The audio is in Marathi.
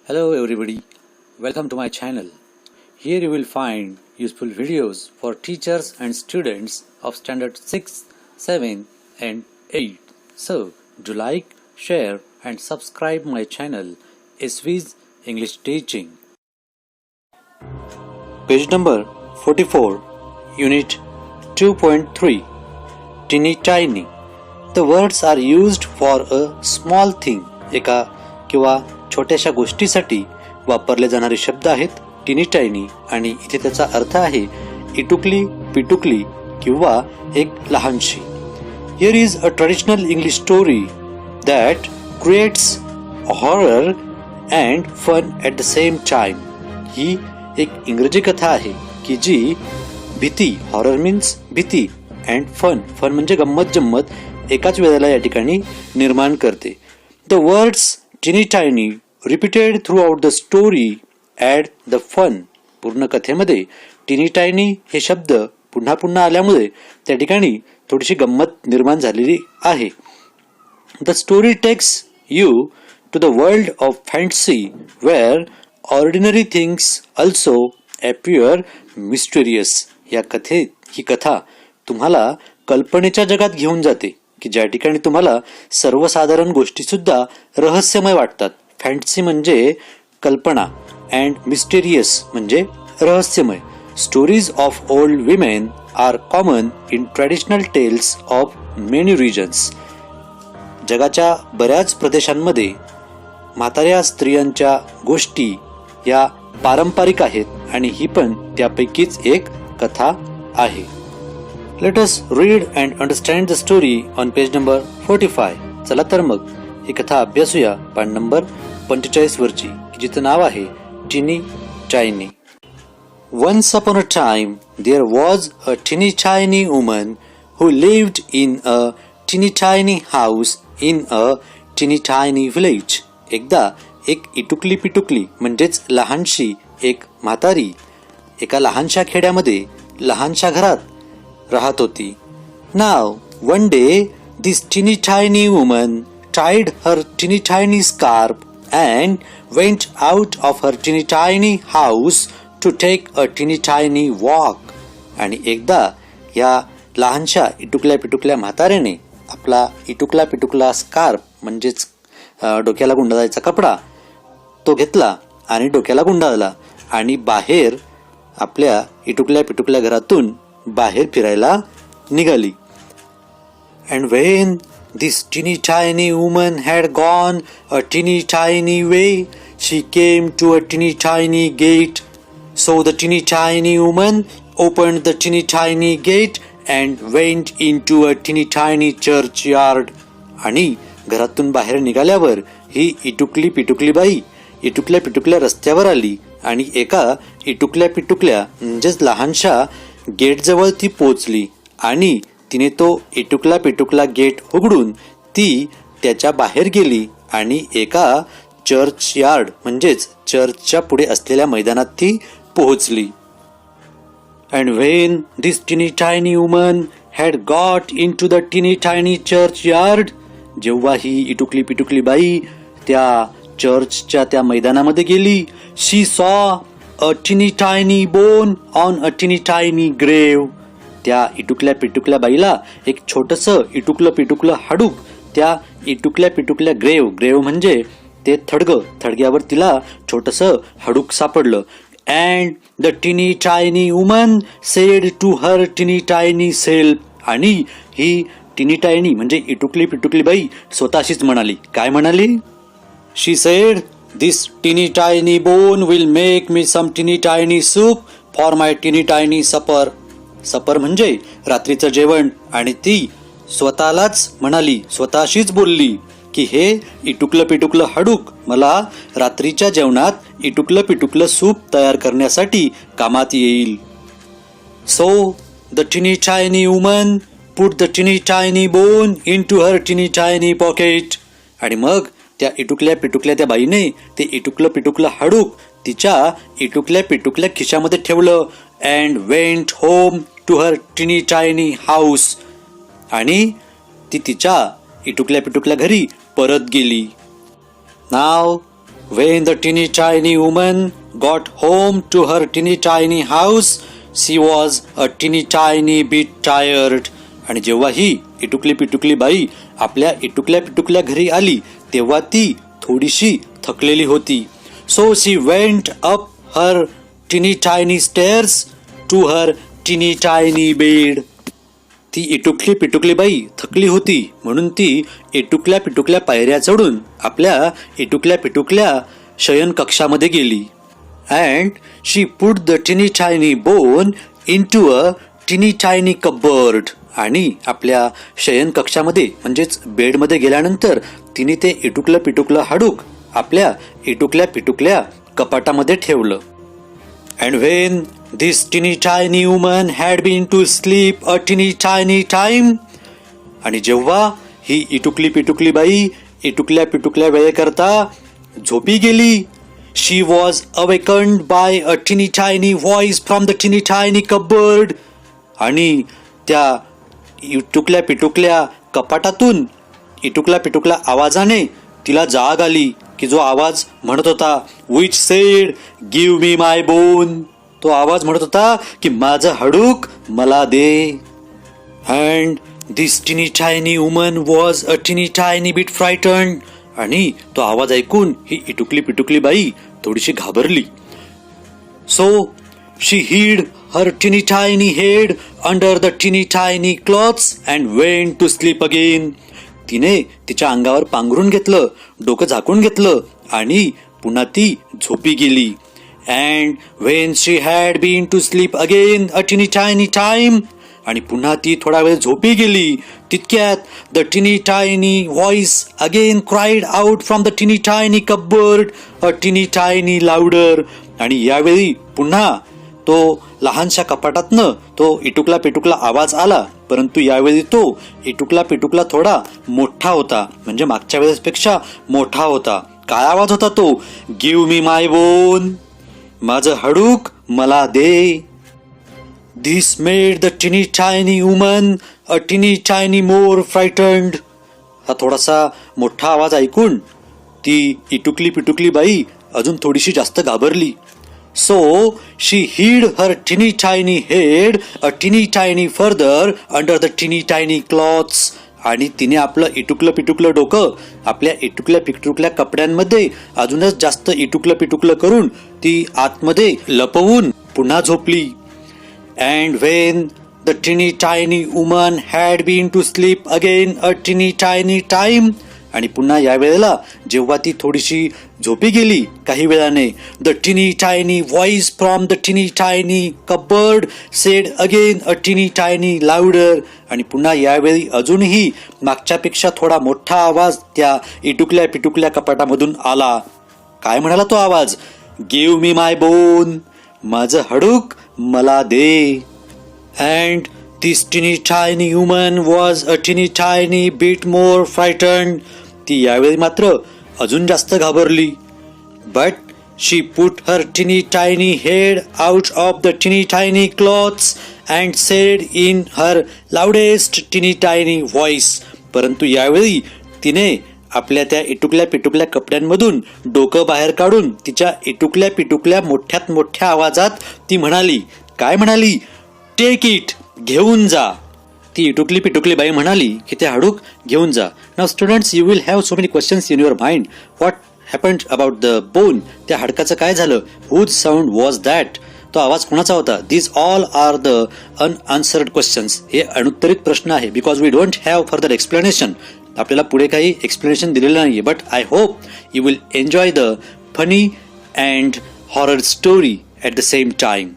Hello everybody, welcome to my channel. Here you will find useful videos for teachers and students of standard 6, 7 and 8. So, do like, share and subscribe my channel SV's English Teaching. Page number 44, Unit 2.3, Teeny Tiny. The words are used for a small thing. एका किंवा छोट्याशा गोष्टीसाठी वापरले जाणारे शब्द आहेत टिनी टायनी आणि इथे त्याचा अर्थ आहे इटुकली पिटुकली किंवा एक लहानशी. Here is a traditional English story that creates horror and fun at the same time. ही एक इंग्रजी कथा आहे की जी भीती, हॉरर मीन्स भीती, अँड फन, फन म्हणजे गंमत जम्मत एकाच वेळेला या ठिकाणी निर्माण करते. The words teeny tiny repeated throughout the story add the fun. पूर्ण कथेमध्ये टिनी टायनी हे शब्द पुन्हा पुन्हा आल्यामुळे त्या ठिकाणी थोडीशी गंमत निर्माण झालेली आहे. The story takes you to the world of fantasy where ordinary things also appear mysterious. ही कथा तुम्हाला कल्पनेच्या जगात घेऊन जाते की ज्या ठिकाणी तुम्हाला सर्वसाधारण गोष्टी सुद्धा रहस्यमय वाटतात. फॅन्टसी म्हणजे कल्पना अँड मिस्टेरियस म्हणजे रहस्यमय. Stories of old women are common in traditional tales of many regions. जगाच्या बऱ्याच प्रदेशांमध्ये म्हाताऱ्या स्त्रियांच्या गोष्टी या पारंपरिक आहेत आणि ही पण त्यापैकीच एक कथा आहे. Let us read and understand the story on page number 45. चला तर मग ही कथा अभ्यासूया पान नंबर 45 वरची, जिचं नाव आहे tiny tiny. Once upon a time there was a teeny tiny woman who lived in a teeny tiny house in a teeny tiny village. एकदा एक इटुकली पिटुकली म्हणजेच लहानशी एक म्हातारी एका लहानशा खेड्यामध्ये लहानशा घरात राहत होती. Now one day this teeny tiny woman tied her teeny tiny scarf and went out of her teeny tiny house to take a teeny tiny walk. आणि एकदा या लहानशा इटुकल्या पिटुकल्या म्हाताऱ्याने आपला इटुकला पिटुकला स्कार्फ म्हणजेच डोक्याला गुंडाळायचा कपडा तो घेतला आणि डोक्याला गुंडाळला आणि बाहेर आपल्या इटुकल्या पिटुकल्या घरातून बाहेर फिरायला निघाली. And when this teeny tiny woman had gone a teeny tiny way, she came to a teeny tiny gate. So the teeny tiny woman opened the teeny tiny gate and went into a teeny tiny churchyard. आणि घरातून बाहेर निघाल्यावर ही इटुकली पिटुकली बाई इटुकल्या पिटुकल्या रस्त्यावर आली आणि एका इटुकल्या पिटुकल्या म्हणजेच लहानशा गेट जवळ ती पोचली आणि तिने तो इटुकला पिटुकला गेट उघडून ती त्याच्या बाहेर गेली आणि एका चर्च यार्ड म्हणजेच चर्चच्या पुढे असलेल्या मैदानात ती पोहोचली. And when this tiny tiny woman had got into the tiny tiny church yard. जेव्हा ही इटुकली पिटुकली बाई त्या चर्चच्या त्या मैदानामध्ये गेली, शी सॉ a teeny tiny bone on a teeny tiny grave. त्या इटुकल्या पिटुकल्या बाईला एक छोटंसं इटुकलं पिटुकलं हाडूक त्या इटुकल्या पिटुकल्या ग्रेव म्हणजे ते थडग्यावर तिला छोटंसं हाडूक सापडलं. And the teeny tiny woman said to her teeny tiny self. आणि ही टिनी टायनी म्हणजे इटुकली पिटुकली बाई स्वतःशीच म्हणाली. काय म्हणाली? She said, This teeny tiny bone will make me some teeny tiny soup for my teeny tiny supper. सपर म्हणजे रात्रीचं जेवण. आणि ती स्वतःलाच म्हणाली, स्वतःशीच बोलली की हे इटुकलं पिटुकलं हाडूक मला रात्रीच्या जेवणात इटुकलं पिटुकलं सूप तयार करण्यासाठी कामात येईल. So the teeny tiny woman put the teeny tiny bone into her teeny tiny pocket. आणि मग त्या इटुकल्या पिटुकल्या त्या बाईने ते इटुकलं पिटुकलं हाडूक तिच्या इटुकल्या पिटुकल्या खिशामध्ये ठेवलं. And went home to her tiny tiny house. आणि ती तिच्या इटुकल्या पिटुकल्या घरी परत गेली. नाव When the teeny tiny woman got home to her teeny tiny house, she was a teeny tiny bit tired. आणि जेव्हा ही इटुकली पिटुकली बाई आपल्या इटुकल्या पिटुकल्या घरी आली तेव्हा ती थोडीशी थकलेली होती. So she went up her teeny tiny stairs to her teeny tiny bed. ती इटुकली पिटुकली बाई थकली होती म्हणून ती इटुकल्या पिटुकल्या पायऱ्या चढून आपल्या इटुकल्या पिटुकल्या शयन कक्षामध्ये गेली. And she put the tiny tiny bone into a tiny tiny cupboard. आणि आपल्या शयन कक्षामध्ये म्हणजेच बेडमध्ये गेल्यानंतर तिने ते इटुकलं पिटुकलं हाडूक आपल्या इटुकल्या पिटुकल्या कपाटामध्ये ठेवलं. And when this teeny tiny woman had been to sleep a teeny tiny time, आणि जेव्हा ही इटुकली पिटुकली बाई इटुकल्या पिटुकल्या वेळेकरता झोपी गेली, she was awakened by a teeny tiny voice from the teeny tiny cupboard. आणि त्या इटुकल्या पिटुकल्या कपाटातून इटुकल्या पिटुकल्या आवाजाने तिला जाग आली की जो आवाज म्हणत होता which said give me my bone. तो आवाज म्हणत होता की माझं हाडूक मला दे. And this teeny tiny woman was a teeny tiny bit frightened. आणि तो आवाज ऐकून ही इटुकली पिटुकली बाई थोडीशी घाबरली. So she hid her teeny tiny head under the teeny tiny cloths and went to sleep again. तिने तिच्या अंगावर पांघरून घेतलं, डोकं झाकून घेतलं आणि पुन्हा ती झोपी गेली. And when she had been to sleep again a teeny tiny time, आणि पुन्हा ती थोडा वेळ झोपी गेली तितक्यात the teeny tiny voice again cried out from the teeny tiny cupboard a teeny tiny louder. आणि यावेळी पुन्हा तो लहानशा कपाटातनं तो इटुकला पिटुकला आवाज आला, परंतु यावेळी तो इटुकला पिटुकला थोडा मोठा होता, म्हणजे मागच्या वेळेसपेक्षा मोठा होता. काय आवाज होता तो? गिव्ह मी माय बोन, माझं हाडूक मला दे. This made the teeny tiny woman a teeny tiny more frightened. हा थोडासा मोठा आवाज ऐकून ती इटुकली पिटुकली बाई अजून थोडीशी जास्त घाबरली. So she hid her teeny tiny head a teeny tiny further under the teeny tiny cloths. आणि तिने आपलं इटुकलं पिटुकलं डोकं आपल्या इटुकल्या पिटुकल्या कपड्यांमध्ये अजूनच जास्त इटुकलं पिटुकलं करून ती आतमध्ये लपवून पुन्हा झोपली. And when the teeny tiny woman had been to sleep again a teeny tiny time, आणि पुन्हा या वेळेला जेव्हा ती थोडीशी झोपी गेली काही वेळाने, the teeny tiny voice from the teeny tiny cupboard said again a teeny tiny louder. आणि पुन्हा यावेळी अजूनही मागच्यापेक्षा थोडा मोठा आवाज त्या इटुकल्या पिटुकल्या कपाटामधून आला. काय म्हणाला तो आवाज? गिव्ह मी माय बोन, माझं हाडूक मला दे. And this teeny tiny woman was a teeny tiny bit more frightened. ती यावेळी मात्र अजून जास्त घाबरली. But she put her teeny tiny head out of the teeny tiny cloths and said in her loudest teeny tiny voice. परंतु यावेळी तिने आपल्या त्या इटुकल्या पिटुकल्या कपड्यांमधून डोकं बाहेर काढून तिच्या इटुकल्या पिटुकल्या मोठ्यात मोठ्या आवाजात ती म्हणाली. काय म्हणाली? टेक इट, घेऊन जा. ती इटुकली पिटुकली बाई म्हणाली की ते हाडूक घेऊन जा. Now students, you will have so many questions in your mind. What happened about the bone? त्या हाडकाचं काय झालं? Whose sound was that? तो आवाज कोणाचा होता? These all are the unanswered questions. हे अनुत्तरित प्रश्न आहे, because we don't have further explanation. आपल्याला पुढे काही एक्सप्लेनेशन दिलेलं नाहीये. But I hope you will enjoy the funny and horror story at the same time.